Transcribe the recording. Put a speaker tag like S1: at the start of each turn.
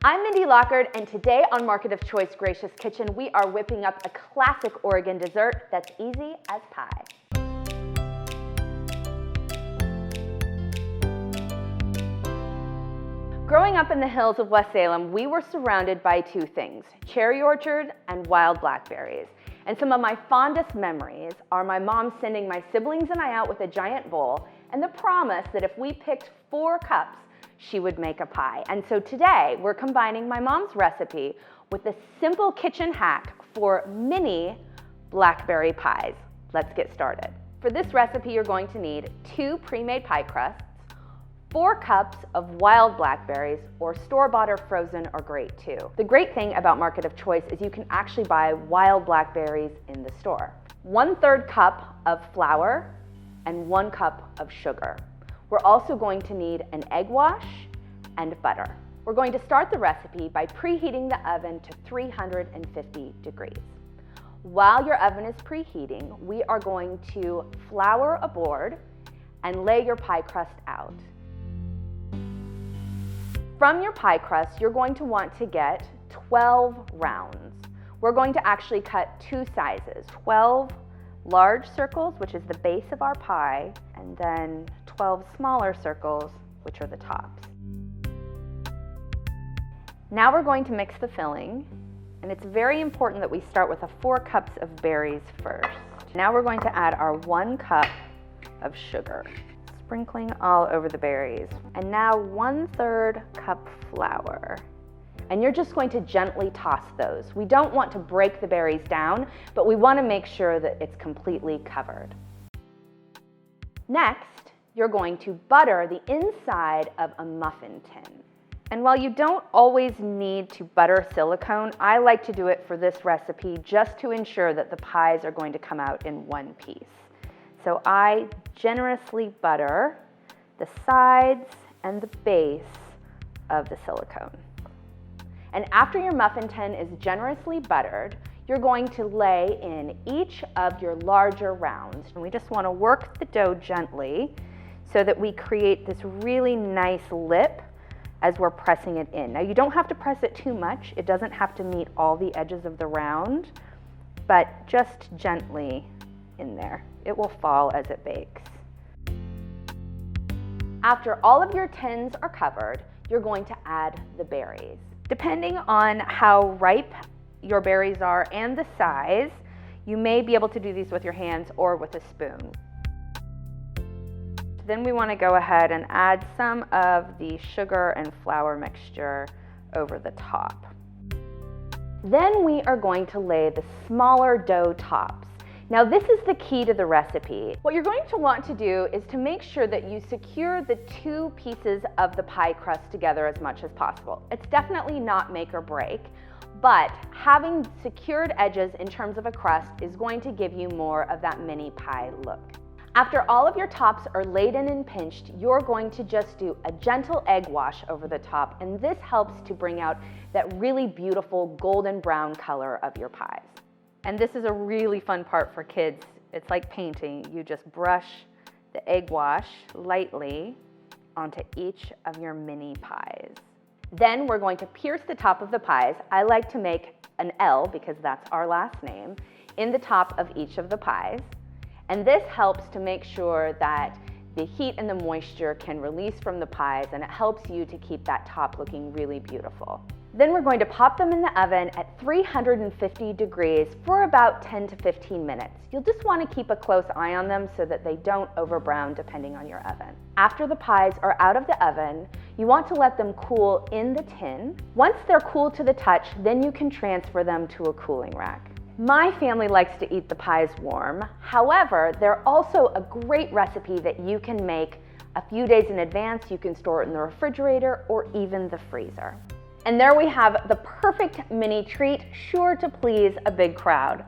S1: I'm Mindy Lockard, and today on Market of Choice Gracious Kitchen, we are whipping up a classic Oregon dessert that's easy as pie. Growing up in the hills of West Salem, we were surrounded by two things, cherry orchard and wild blackberries. And some of my fondest memories are my mom sending my siblings and I out with a giant bowl and the promise that if we picked 4 cups, she would make a pie. And so today, we're combining my mom's recipe with a simple kitchen hack for mini blackberry pies. Let's get started. For this recipe, you're going to need 2 pre-made pie crusts, 4 cups of wild blackberries, or store-bought or frozen are great too. The great thing about Market of Choice is you can actually buy wild blackberries in the store. 1/3 cup of flour and 1 cup of sugar. We're also going to need an egg wash and butter. We're going to start the recipe by preheating the oven to 350 degrees. While your oven is preheating, we are going to flour a board and lay your pie crust out. From your pie crust, you're going to want to get 12 rounds. We're going to actually cut 2 sizes, 12 large circles, which is the base of our pie, and then 12 smaller circles, which are the tops. Now we're going to mix the filling, and it's very important that we start with 4 cups of berries first. Now we're going to add our 1 cup of sugar, sprinkling all over the berries. And now 1/3 cup flour. And you're just going to gently toss those. We don't want to break the berries down, but we want to make sure that it's completely covered. Next, you're going to butter the inside of a muffin tin. And while you don't always need to butter silicone, I like to do it for this recipe just to ensure that the pies are going to come out in one piece. So I generously butter the sides and the base of the silicone. And after your muffin tin is generously buttered, you're going to lay in each of your larger rounds. And we just want to work the dough gently so that we create this really nice lip as we're pressing it in. Now you don't have to press it too much. It doesn't have to meet all the edges of the round, but just gently in there. It will fall as it bakes. After all of your tins are covered, you're going to add the berries. Depending on how ripe your berries are and the size, you may be able to do these with your hands or with a spoon. Then we want to go ahead and add some of the sugar and flour mixture over the top. Then we are going to lay the smaller dough tops. Now this is the key to the recipe. What you're going to want to do is to make sure that you secure the 2 pieces of the pie crust together as much as possible. It's definitely not make or break, but having secured edges in terms of a crust is going to give you more of that mini pie look. After all of your tops are laid in and pinched, you're going to just do a gentle egg wash over the top, and this helps to bring out that really beautiful golden brown color of your pies. And this is a really fun part for kids. It's like painting. You just brush the egg wash lightly onto each of your mini pies. Then we're going to pierce the top of the pies. I like to make an L, because that's our last name, in the top of each of the pies. And this helps to make sure that the heat and the moisture can release from the pies, and it helps you to keep that top looking really beautiful. Then we're going to pop them in the oven at 350 degrees for about 10 to 15 minutes. You'll just want to keep a close eye on them so that they don't overbrown depending on your oven. After the pies are out of the oven, you want to let them cool in the tin. Once they're cool to the touch, then you can transfer them to a cooling rack. My family likes to eat the pies warm. However, they're also a great recipe that you can make a few days in advance. You can store it in the refrigerator or even the freezer. And there we have the perfect mini treat, sure to please a big crowd.